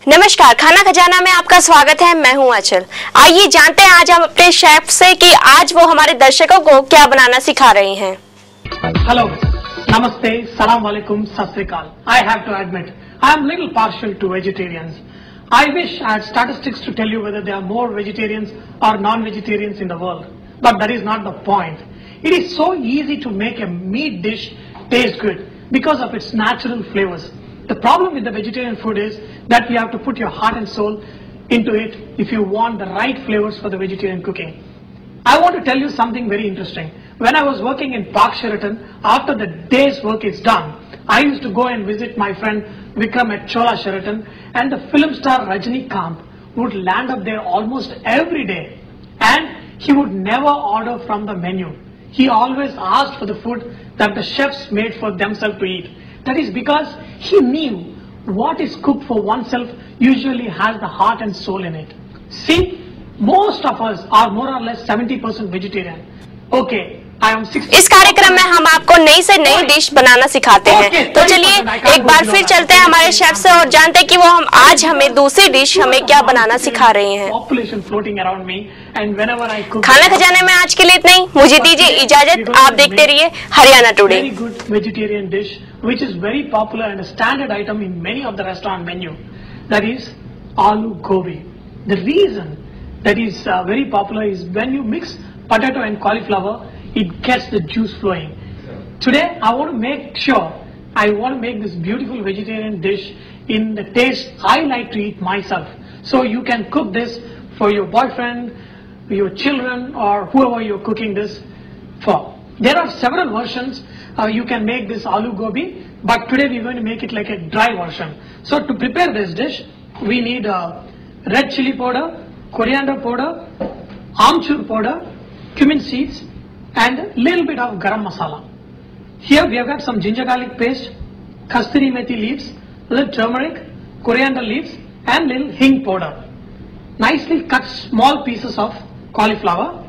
नमस्कार, खाना खजाना में आपका स्वागत है। मैं हूं आंचल। आइए जानते हैं आज हम अपने शेफ से कि आज वो हमारे दर्शकों को क्या बनाना सिखा रहे हैं। Hello, Namaste, Salam Alaikum, Sat Sri Akal. I have to admit, I am little partial to vegetarians. I wish I had statistics to tell you whether there are more vegetarians or non-vegetarians in the world. But that is not the point. It is so easy to make a meat dish taste good because of its natural flavors. The problem with the vegetarian food is that you have to put your heart and soul into it if you want the right flavors for the vegetarian cooking. I want to tell you something very interesting. When I was working in Park Sheraton, after the day's work is done, I used to go and visit my friend Vikram at Chola Sheraton, and the film star Rajinikanth would land up there almost every day, and he would never order from the menu. He always asked for the food that the chefs made for themselves to eat. That is because he knew what is cooked for oneself usually has the heart and soul in it. See, most of us are more or less 70% vegetarian. Okay, I am 60. इस कार्यक्रम में हम आपको नई से नई dish बनाना सिखाते हैं। तो चलिए एक बार फिर चलते हैं हमारे शेफ से और जानते हैं कि वो हम आज हमें दूसरी डिश हमें क्या बनाना सिखा रहे हैं। खाना खजाने में आज के लिए इतना ही। मुझे दीजिए इजाजत। आप देखते रहिए Haryana today. Very good vegetarian dish which is very popular and a standard item in many of the restaurant menu. That is aloo gobi. The reason that is very popular is when you mix potato and cauliflower, it gets the juice flowing. Today I want to make sure I want to make this beautiful vegetarian dish in the taste I like to eat myself. So you can cook this for your boyfriend, your children, or whoever you're cooking this for. There are several versions you can make this aloo gobi, but today we're going to make it like a dry version. So to prepare this dish, we need red chili powder, coriander powder, amchur powder, cumin seeds, and a little bit of garam masala. Here we have got some ginger garlic paste, kasturi methi leaves, little turmeric, coriander leaves, and little hing powder. Nicely cut small pieces of cauliflower,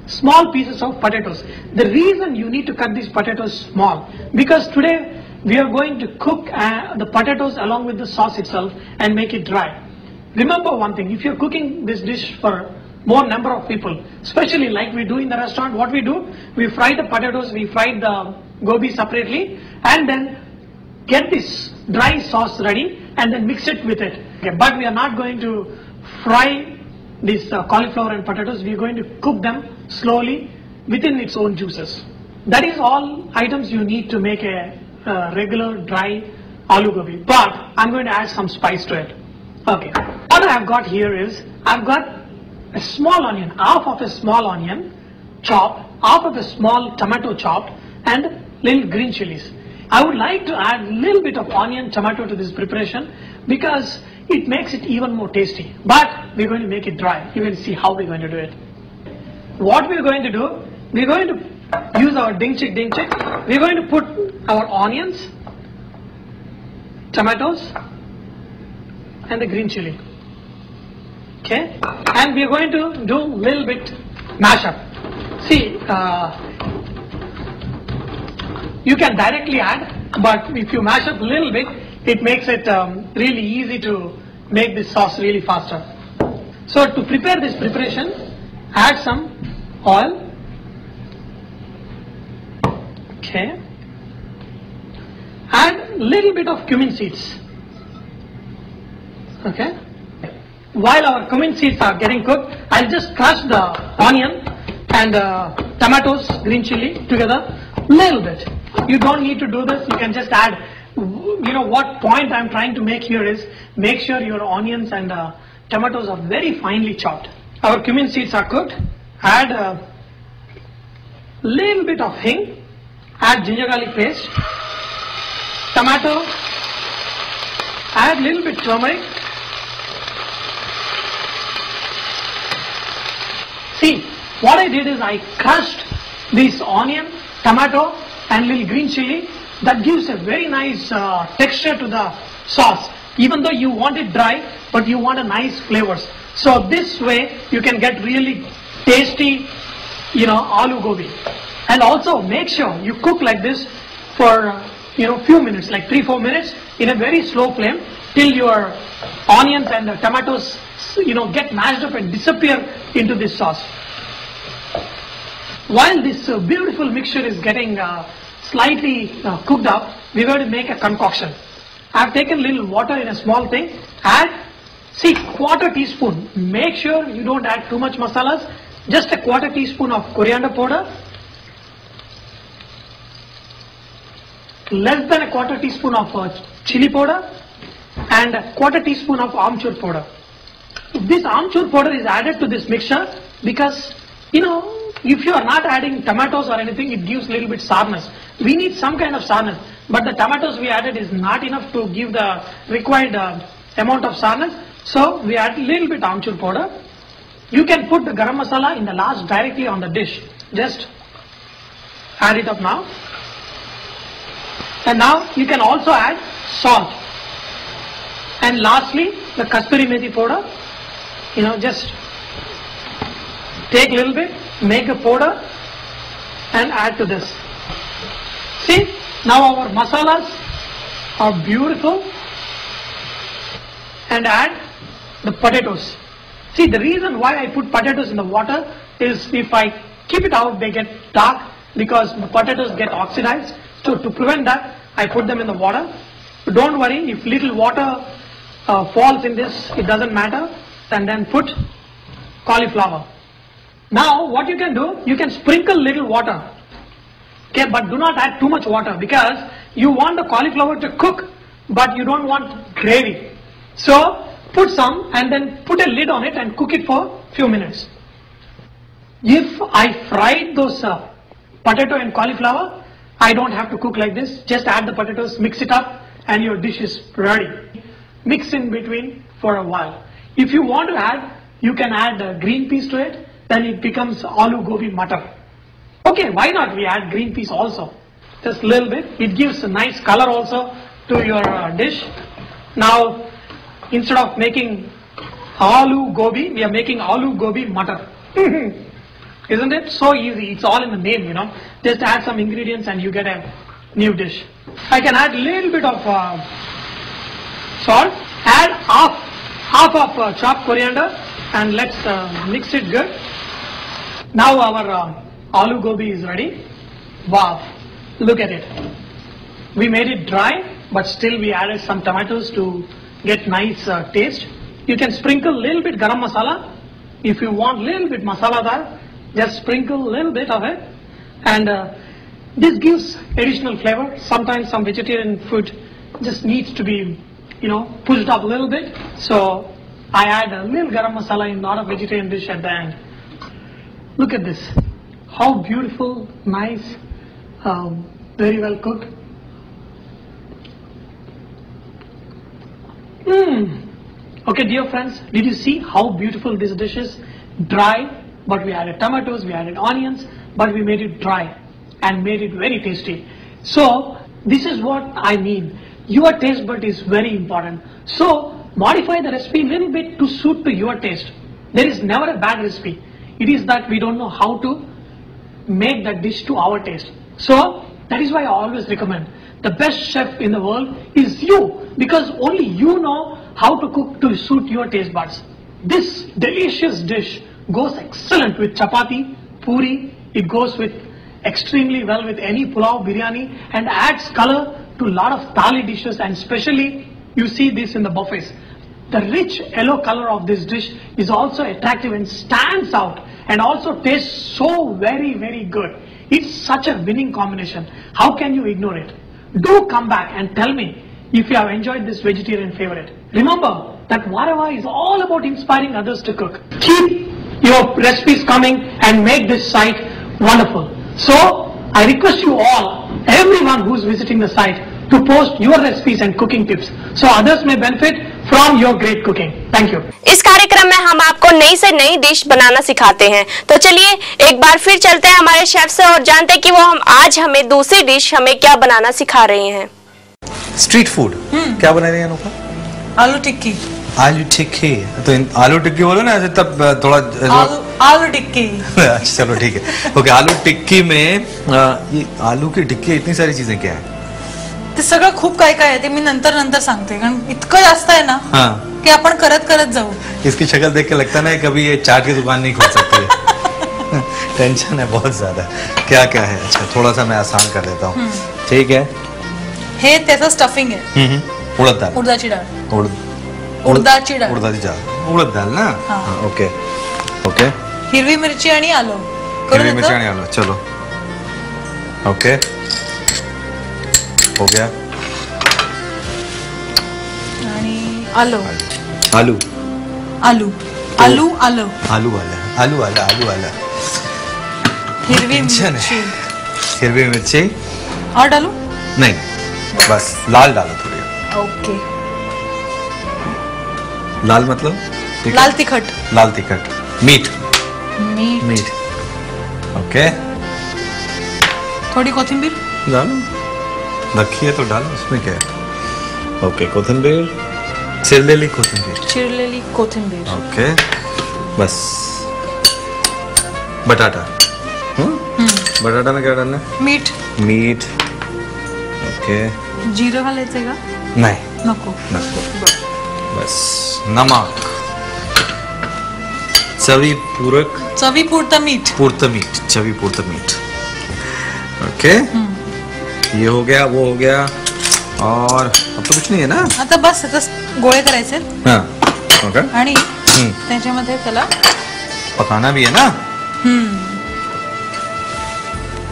small pieces of potatoes. The reason you need to cut these potatoes small, because today we are going to cook the potatoes along with the sauce itself and make it dry. Remember one thing, if you're cooking this dish for more number of people, especially like we do in the restaurant, what we do, we fry the potatoes, we fry the gobi separately, and then get this dry sauce ready and then mix it with it. Okay, but we are not going to fry this cauliflower and potatoes. We are going to cook them slowly within its own juices. That is all items you need to make a regular dry aloo gobi, but I'm going to add some spice to it. Okay, what I have got here is I've got a small onion, half of a small onion chopped, half of a small tomato chopped, and little green chilies. I would like to add a little bit of onion tomato to this preparation because it makes it even more tasty. But we're going to make it dry. You will see how we're going to do it. What we're going to do, we're going to use our ding chick. We're going to put our onions, tomatoes, and the green chili. Okay, and we are going to do a little bit mash up. See, you can directly add, but if you mash up a little bit, it makes it really easy to make this sauce really faster. So to prepare this preparation, add some oil. Okay, add a little bit of cumin seeds. Okay. While our cumin seeds are getting cooked, I'll just crush the onion and tomatoes, green chili together a little bit. You don't need to do this. You can just add, you know, what point I'm trying to make here is make sure your onions and tomatoes are very finely chopped. Our cumin seeds are cooked. Add a little bit of hing. Add ginger garlic paste. Tomato. Add a little bit turmeric. See, what I did is I crushed this onion, tomato, and little green chili. That gives a very nice texture to the sauce. Even though you want it dry, but you want a nice flavors. So this way you can get really tasty, you know, aloo gobi. And also make sure you cook like this for few minutes, like 3-4 minutes in a very slow flame till your onions and the tomatoes, get mashed up and disappear into this sauce. While this beautiful mixture is getting slightly cooked up, we're going to make a concoction. I've taken a little water in a small thing. Add, see, 1/4 teaspoon. Make sure you don't add too much masalas. Just a 1/4 teaspoon of coriander powder. Less than a 1/4 teaspoon of chili powder. And a 1/4 teaspoon of amchur powder. This amchur powder is added to this mixture because, if you are not adding tomatoes or anything, it gives a little bit sourness. We need some kind of sourness, but the tomatoes we added is not enough to give the required amount of sourness. So we add a little bit amchur powder. You can put the garam masala in the last directly on the dish. Just add it up now. And now you can also add salt. And lastly, the kasturi methi powder. Just take a little bit, make a powder and add to this. See, now our masalas are beautiful. And add the potatoes. See, the reason why I put potatoes in the water is if I keep it out, they get dark because the potatoes get oxidized. So to prevent that, I put them in the water. But don't worry, if little water falls in this, it doesn't matter. And then put cauliflower. Now what you can do, you can sprinkle little water. Okay, but do not add too much water because you want the cauliflower to cook, but you don't want gravy. So put some and then put a lid on it and cook it for few minutes. If I fried those potato and cauliflower, I don't have to cook like this. Just add the potatoes, mix it up and your dish is ready. Mix in between for a while. If you want to add, you can add green peas to it, then it becomes aloo gobi matar. Okay, why not we add green peas also? Just a little bit. It gives a nice color also to your dish. Now, instead of making aloo gobi, we are making aloo gobi matar. Isn't it so easy? It's all in the name, Just add some ingredients and you get a new dish. I can add a little bit of salt. Add half of chopped coriander and let's mix it good. Now our aloo gobi is ready. Wow, look at it. We made it dry, but still we added some tomatoes to get nice taste. You can sprinkle a little bit garam masala. If you want a little bit masala dar, just sprinkle a little bit of it. And this gives additional flavor. Sometimes some vegetarian food just needs to be, pushed up a little bit. So I add a little garam masala in a lot of vegetarian dish at the end. Look at this. How beautiful, nice, very well cooked. Okay, dear friends, did you see how beautiful this dish is? Dry, but we added tomatoes, we added onions, but we made it dry and made it very tasty. So, this is what I mean. Your taste bud is very important. So, modify the recipe a little bit to suit to your taste. There is never a bad recipe. It is that we don't know how to make that dish to our taste. So, that is why I always recommend the best chef in the world is you, because only you know how to cook to suit your taste buds. This delicious dish goes excellent with chapati, puri. It goes with extremely well with any pulao, biryani, and adds color to a lot of thali dishes, and especially you see this in the buffets. The rich yellow color of this dish is also attractive and stands out and also tastes so very, very good. It's such a winning combination. How can you ignore it? Do come back and tell me if you have enjoyed this vegetarian favorite. Remember that Varava is all about inspiring others to cook. Keep your recipes coming and make this site wonderful. So, I request you all, everyone who is visiting the site, to post your recipes and cooking tips so others may benefit from your great cooking. Thank you. इस कार्यक्रम में हम आपको नई से नई dish बनाना सिखाते हैं। तो चलिए एक बार फिर चलते हैं हमारे शेफ से और जानते हैं कि वो आज हमें दूसरी डिश हमें क्या बनाना सिखा रहे हैं। स्ट्रीट फूड क्या बना रही है अनुपा? आलू टिक्की। आलू टिक्की, तो आलू टिक्की बोलो ना ऐसे, तब थोड़ा आलू टिक्की। अच्छा चलो ठीक है। ओके, आलू टिक्की में ये आलू की टिक्की इतनी सारी चीजें क्या है? ते सगळं खूप काय काय आहे ते मी नंतर सांगते, कारण इतकं जास्त आहे ना हाँ की आपण करत जाऊ. इसकी शक्ल देख के लगता ना है कभी ये चाट की दुकान नहीं खोल सकती है. टेंशन है बहुत ज्यादा. क्या क्या है? अच्छा थोड़ा सा मैं आसान कर देता हूँ. ठीक है. हे त्याचं स्टफिंग आहे. उड़द दाल. उडदाची डाळ. उड़दाची डाळ. उड़द दाल ना. हाँ. Okay okay. हिरवी मिरची आणि आलं. हिरवी मिर्ची आणि आलं. चलो ओके हो गया. आणि आलं. आलू आलू आलू आलं. आलू वाला. हिरवी टेंशन मिरची. है. हिरवी मिर्ची और डालू. नहीं बस लाल डालो थोड़ी. ओके. लाल मतलब ठीक है? लाल तिखट. लाल तिखट. मीठ मीठ. मीठ. ओके थोड़ी कोथिंबीर. डालो रखिए तो डालो उसमें क्या है. ओके कोथिंबीर चिरलेली कोथिंबीर. चिरलेली कोथिंबीर. ओके बस. बटाटा. बटाटा में क्या डालना है? मीठ. मीठ. ओके जिरं घालायचंय का? नहीं नको. बस नमक. चवीपूरक चवीपुरतं मीठ. चवीपुरतं मीठ. ओके ये हो गया वो हो गया और अब तो कुछ नहीं है ना. आता बस आता गोळे करायचे हाँ ओके. आणि त्याच्यामध्ये त्याला पकाना भी है ना.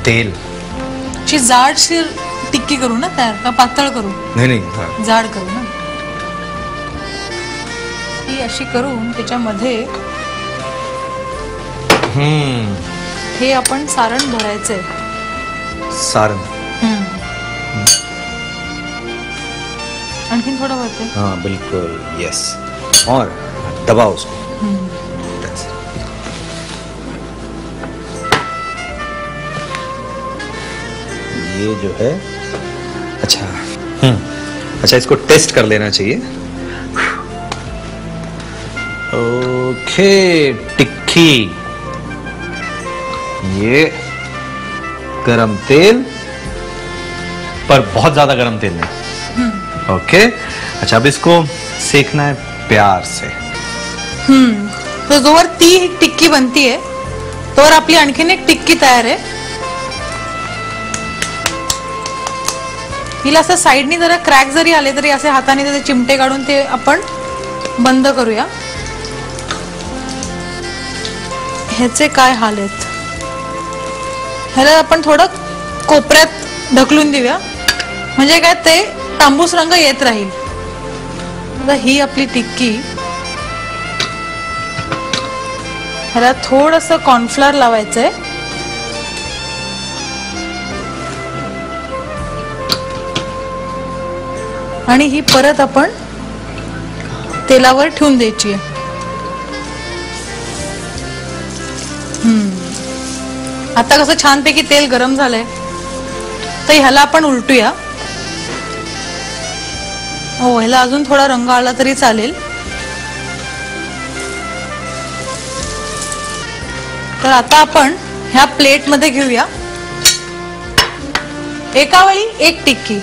तेल ची जाडशी टिक्की करू ना तयार का पातळ करू? नहीं हाँ. जाड करू ना. ही अशी करून त्याच्यामध्ये हे आपण सारण भरायचंय. सारण. आणखीन थोडं भरते. हाँ बिल्कुल यस. और दबाओ उसको. That's it. ये जो है अच्छा इसको टेस्ट कर लेना चाहिए. ओके टिक्की. ये गरम तेल पर बहुत ज्यादा गरम तेल नहीं. ओके अच्छा अब इसको सेकना है प्यार से. तर जोवर ती टिक्की बनतीये तोवर आपली आणखीन एक टिक्की तयार आहे. हिला असं साईडनी जरा क्रॅक जरी आले तरी असे हाताने त्याचे चिमटे काढून ते आपण बंद करूया. ह्याचे काय हाल आहेत. ह्याला आपण थोडं कोपऱ्यात ढकलून देऊया म्हणजे काय ते तांबूस रंग येत राहील. आता ही आपली टिक्की ह्याला थोडंसं कॉर्नफ्लॉर लावायचंय. आणि ही परत आपण तेलावर ठेवून द्यायची आहे. आता कसं छानपैकी तेल गरम झालंय तर ह्याला आपण उलटूया. हो ह्याला अजून थोडा रंग आला तरी चालेल. तर आता आपण ह्या प्लेट मध्ये घेऊया. एका वेळी एक टिक्की.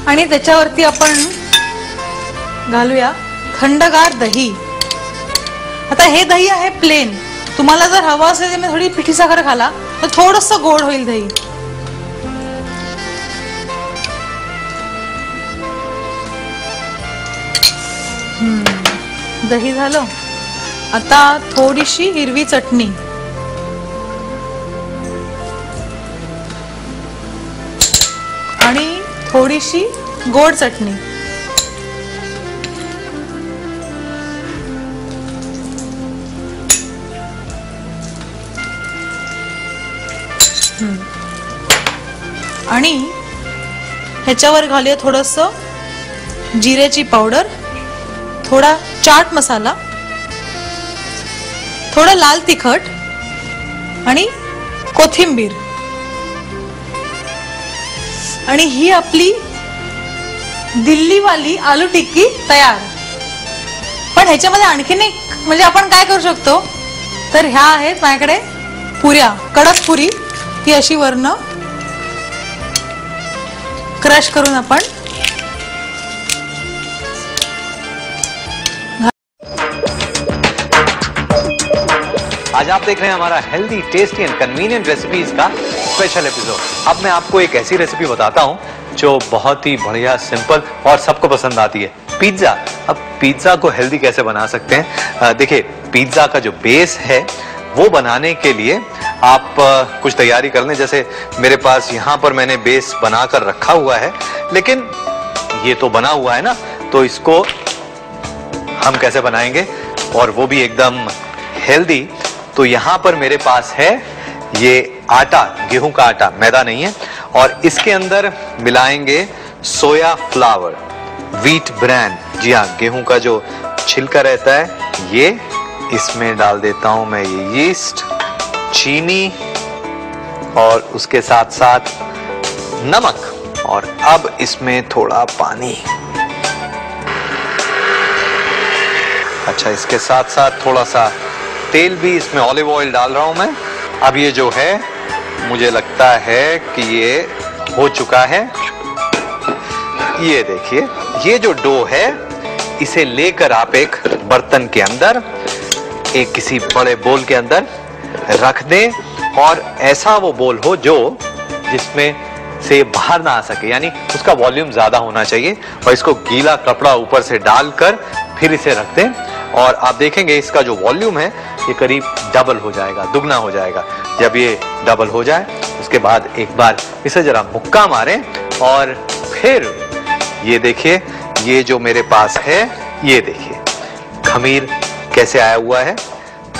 आणि त्याच्यावरती आपण घालूया थंडगार दही. आता हे दही आहे प्लेन. तुम्हाला जर हवं असेल तर थोडी पिठी साखर घाला तर थोडंसं गोड होईल दही. दही झालं. आता थोडीशी हिरवी चटणी. आणि थोडीशी गोड चटणी. आणि ह्याच्यावर घालूया थोडंसं जिऱ्याची पावडर, थोडा चाट मसाला, थोडं लाल तिखट आणि कोथिंबीर. आणि ही आपली दिल्लीवाली आलू टिक्की तयार. पण ह्याच्यामध्ये आणखीन एक म्हणजे आपण काय करू शकतो तर ह्या आहेत माझ्याकडे पुऱ्या, कडक पुरी. ती अशी वरनं क्रश करून आपण आज आप देख रहे हैं हमारा healthy, tasty and convenient recipes का स्पेशल एपिसोड। अब मैं आपको एक ऐसी रेसिपी बताता हूं जो बहुत ही बढ़िया, सिंपल और सबको पसंद आती है, पिज्जा। अब पिज्जा को हेल्दी कैसे बना सकते हैं? देखिए, पिज्जा का जो बेस है वो बनाने के लिए आप कुछ तैयारी कर लें। जैसे मेरे पास यहाँ पर मैंने बेस बनाकर रखा हुआ है, लेकिन ये तो बना हुआ है ना, तो इसको हम कैसे बनाएंगे और वो भी एकदम हेल्दी। तो यहाँ पर मेरे पास है ये आटा, गेहूं का आटा, मैदा नहीं है, और इसके अंदर मिलाएंगे सोया फ्लावर, व्हीट ब्रैन। जी हाँ, गेहूं का जो छिलका रहता है ये, इसमें डाल देता हूं मैं ये यीस्ट, चीनी और उसके साथ साथ नमक, और अब इसमें थोड़ा पानी। अच्छा, इसके साथ साथ थोड़ा सा तेल भी, इसमें ऑलिव ऑयल डाल रहा हूं मैं। अब ये जो है, मुझे लगता है कि ये हो चुका है। ये देखिए, ये जो डो है इसे लेकर आप एक बर्तन के अंदर, एक किसी बड़े बोल के अंदर रख दें, और ऐसा वो बोल हो जो जिसमें से बाहर ना आ सके, यानी उसका वॉल्यूम ज्यादा होना चाहिए। और इसको गीला कपड़ा ऊपर से डालकर फिर इसे रख दें, और आप देखेंगे इसका जो वॉल्यूम है ये करीब डबल हो जाएगा, दुगना हो जाएगा। जब ये डबल हो जाए उसके बाद एक बार इसे जरा मुक्का मारें, और फिर ये देखिए, ये जो मेरे पास है, ये देखिए खमीर कैसे आया हुआ है,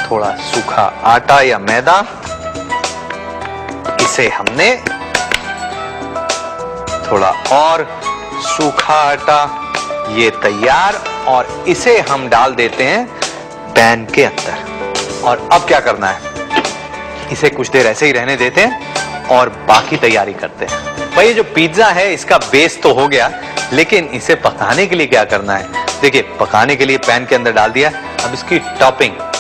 थोड़ा सूखा आटा या मैदा, इसे हमने थोड़ा और सूखा आटा, ये तैयार, और इसे हम डाल देते हैं पैन के अंदर। और अब क्या करना है, इसे कुछ देर ऐसे ही रहने देते हैं और बाकी तैयारी करते हैं। भाई, ये जो पिज्जा है इसका बेस तो हो गया, लेकिन इसे पकाने के लिए क्या करना है? देखिए, पकाने के लिए पैन के अंदर डाल दिया। अब इसकी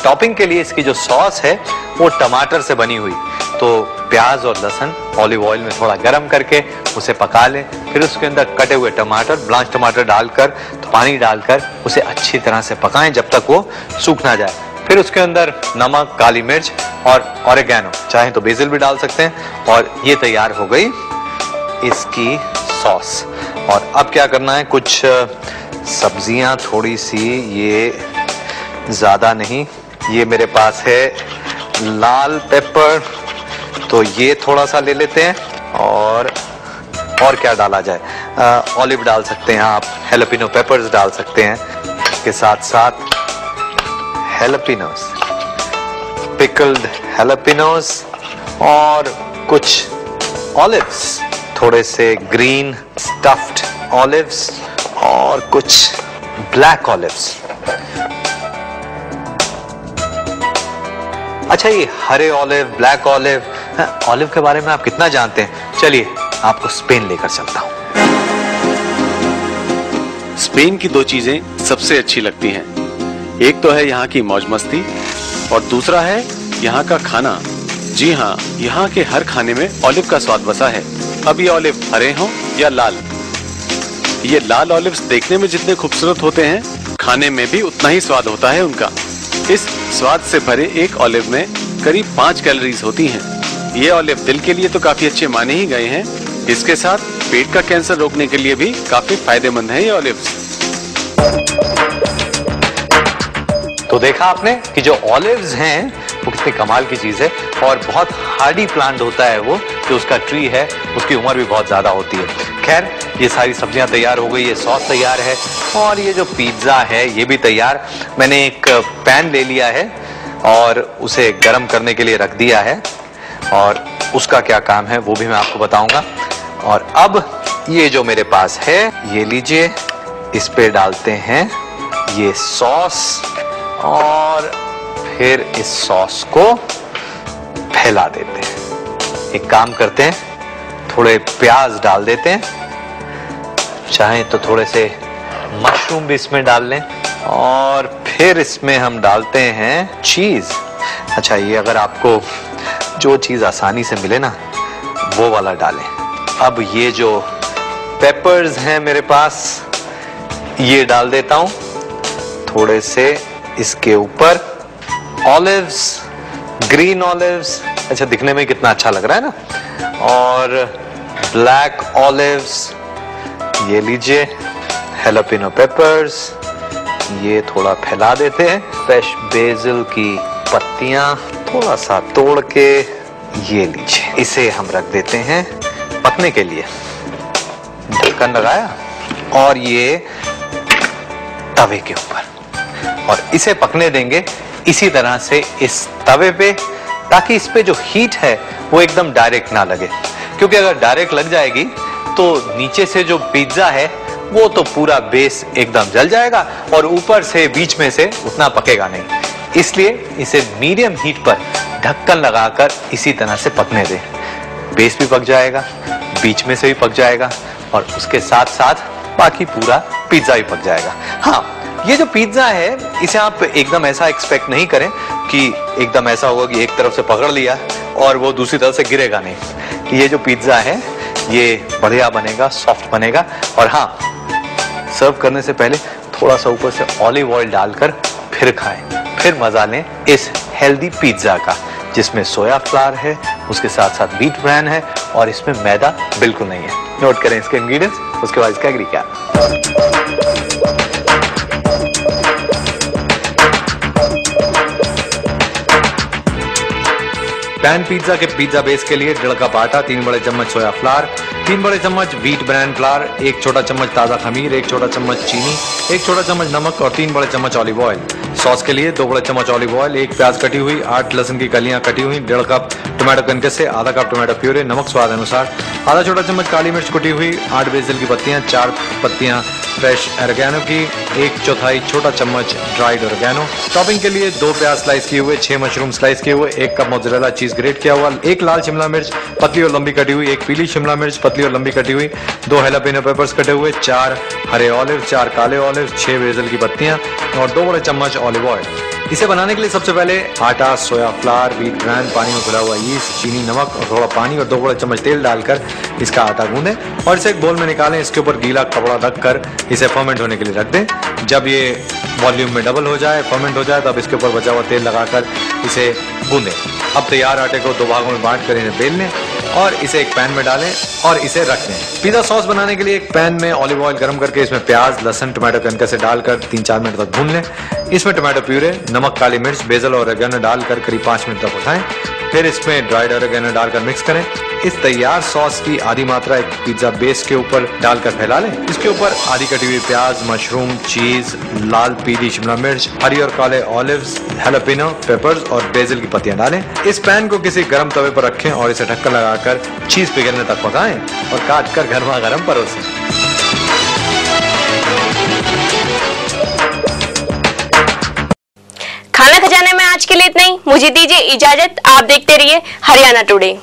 टॉपिंग के लिए इसकी जो सॉस है वो टमाटर से बनी हुई, तो प्याज और लहसुन ऑलिव ऑयल में थोड़ा गरम करके उसे पका लें। फिर उसके अंदर कटे हुए टमाटर, ब्लांच टमाटर डालकर, तो पानी डालकर उसे अच्छी तरह से पकाएं जब तक वो सूख ना जाए। फिर उसके अंदर नमक, काली मिर्च और ऑरिगेनो, चाहे तो बेसिल भी डाल सकते हैं, और ये तैयार हो गई इसकी सॉस। और अब क्या करना है, कुछ सब्जियां थोड़ी सी, ये ज्यादा नहीं, ये मेरे पास है लाल पेपर, तो ये थोड़ा सा ले लेते हैं। और क्या डाला जाए, ऑलिव डाल सकते हैं आप, हैलोपिनो पेपर्स डाल सकते हैं, इसके साथ साथ हैलोपिनोस, पिकल्ड हैलोपिनोस, और कुछ ऑलिव्स, थोड़े से ग्रीन स्टफ्ड ऑलिव्स और कुछ ब्लैक ऑलिव्स। अच्छा, ये हरे ऑलिव, ब्लैक ऑलिव, ऑलिव के बारे में आप कितना जानते हैं? चलिए आपको स्पेन लेकर चलता हूं। स्पेन की दो चीजें सबसे अच्छी लगती हैं, एक तो है यहाँ की मौज मस्ती, और दूसरा है यहाँ का खाना। जी हाँ, यहाँ के हर खाने में ऑलिव का स्वाद बसा है। अब ये ऑलिव हरे हों या लाल, ये लाल ऑलिव्स देखने में जितने खूबसूरत होते हैं, खाने में भी उतना ही स्वाद होता है उनका। इस स्वाद से भरे एक ऑलिव में करीब 5 कैलोरीज होती हैं। ये ऑलिव दिल के लिए तो काफी अच्छे माने ही गए हैं, इसके साथ पेट का कैंसर रोकने के लिए भी काफी फायदेमंद है ये ऑलिव्स। तो देखा आपने कि जो ऑलिव्स हैं वो कितनी कमाल की चीज है, और बहुत हार्डी प्लांट होता है वो, जो उसका ट्री है उसकी उम्र भी बहुत ज्यादा होती है। खैर, ये सारी सब्जियां तैयार हो गई, ये सॉस तैयार है, और ये जो पिज्जा है ये भी तैयार। मैंने एक पैन ले लिया है और उसे गर्म करने के लिए रख दिया है, और उसका क्या काम है वो भी मैं आपको बताऊंगा। और अब ये जो मेरे पास है, ये लीजिए, इस पे डालते हैं ये सॉस, और फिर इस सॉस को फैला देते हैं। एक काम करते हैं, थोड़े प्याज डाल देते हैं, चाहे तो थोड़े से मशरूम भी इसमें डाल लें, और फिर इसमें हम डालते हैं चीज। अच्छा, ये अगर आपको जो चीज आसानी से मिले ना वो वाला डालें। अब ये जो पेपर्स हैं मेरे पास, ये डाल देता हूं थोड़े से इसके ऊपर। ऑलिव्स, ग्रीन ऑलिव्स, अच्छा दिखने में कितना अच्छा लग रहा है ना। और ब्लैक ऑलिव्स, ये लीजिए। हैलोपिनो पेपर्स, ये थोड़ा फैला देते हैं। फ्रेश बेसिल की पत्तियां थोड़ा सा तोड़ के ये लीजिए। इसे हम रख देते हैं पकने के लिए। ढक्कन लगाया और ये तवे के ऊपर, और इसे पकने देंगे इसी तरह से इस तवे पे, ताकि इस पे जो हीट है वो एकदम डायरेक्ट ना लगे, क्योंकि अगर डायरेक्ट लग जाएगी तो नीचे से जो पिज्जा है वो तो पूरा बेस एकदम जल जाएगा और ऊपर से बीच में से उतना पकेगा नहीं। इसलिए इसे मीडियम हीट पर ढक्कन लगाकर इसी तरह से पकने दें। बेस भी पक जाएगा, बीच में से भी पक जाएगा और उसके साथ साथ बाकी पूरा पिज्जा भी पक जाएगा। हाँ, ये जो पिज्जा है इसे आप एकदम ऐसा एक्सपेक्ट नहीं करें कि एकदम ऐसा होगा कि एक तरफ से पकड़ लिया और वो दूसरी तरफ से गिरेगा नहीं। ये जो पिज्जा है ये बढ़िया बनेगा, सॉफ्ट बनेगा। और हाँ, सर्व करने से पहले थोड़ा सा ऊपर से ऑलिव ऑयल डालकर फिर खाएं, फिर मजा लें इस हेल्दी पिज्जा का, जिसमें सोया फ्लावर है, उसके साथ साथ व्हीट ब्रैन है और इसमें मैदा बिल्कुल नहीं है। नोट करें इसके इंग्रेडिएंट्स, उसके बाद इसका रिकैप। पैन पिज्जा के पिज्जा बेस के लिए 1.5 कप आटा, 3 बड़े चम्मच सोया फ्लावर, 3 बड़े चम्मच व्हीट ब्रैन फ्लावर, 1 छोटा चम्मच ताजा खमीर, 1 छोटा चम्मच चीनी, 1 छोटा चम्मच नमक और 3 बड़े चम्मच ऑलिव ऑयल। सॉस के लिए 2 बड़े चम्मच ऑलिव ऑयल, 1 प्याज कटी हुई, 8 लहसुन की कलियां कटी हुई, 1.5 कप टोमेटो कनकस से, आधा कप टोमेटो प्यूरे, नमक स्वाद अनुसार, आधा छोटा चम्मच काली मिर्च कुटी हुई, 8 बेसिल की पत्तियां, 4 पत्तियां फ्रेश ओरिगैनो की, 1/4 छोटा चम्मच ड्राइड ओरिगैनो। टॉपिंग के लिए 2 प्याज स्लाइस किए हुए, 6 मशरूम स्लाइस किए हुए, 1 कप मोज़रेला चीज ग्रेट किया हुआ, 1 लाल शिमला मिर्च पतली और लंबी कटी हुई, 1 पीली शिमला मिर्च पतली और लंबी कटी हुई, 2 हैलोपिनो पेपर्स कटे हुए, 4 हरे ऑलिव, 4 काले ऑलिव, 6 बेसिल की पत्तियां और 2 बड़े चम्मच ऑलिव ऑयल। इसे बनाने के लिए सबसे पहले आटा, सोया फ्लावर, व्हीट ब्रैन, पानी में घुला हुआ यीस्ट, चीनी, नमक और थोड़ा पानी और 2 बड़े चम्मच तेल डालकर इसका आटा गूंदें और इसे एक बोल में निकालें। इसके ऊपर गीला कपड़ा रखकर इसे फर्मेंट होने के लिए रख दें। जब ये वॉल्यूम में डबल हो जाए, फर्मेंट हो जाए, तब इसके ऊपर बचा हुआ तेल लगाकर इसे गूंदें। अब तैयार आटे को 2 भागों में बांट कर इन्हें बेल लें और इसे एक पैन में डालें और इसे रख दें। पिज्जा सॉस बनाने के लिए एक पैन में ऑलिव ऑयल गर्म करके इसमें प्याज, लहसुन, टोमेटो कनकस से डालकर 3-4 मिनट तक भून लें। इसमें टोमेटो प्यूरे, नमक, काली मिर्च, बेसिल और ओरिगैनो डालकर करीब 5 मिनट तक पकाएं। फिर इसमें ड्राइड ओरिगैनो डालकर मिक्स करें। इस तैयार सॉस की आधी मात्रा एक पिज्जा बेस के ऊपर डालकर फैला लें। इसके ऊपर आधी कटी हुई प्याज, मशरूम, चीज, लाल पीली शिमला मिर्च, हरी और काले ऑलिव्स, हैलोपिनो पेपर्स और बेसिल की पत्तियां डालें। इस पैन को किसी गर्म तवे पर रखें और इसे ढक्कन लगाकर चीज पिघलने तक पकाएं और काट कर गर्मा गर्म परोसें। खाना खजाने में आज के लिए इतना ही। मुझे दीजिए इजाजत। आप देखते रहिए हरियाणा टुडे।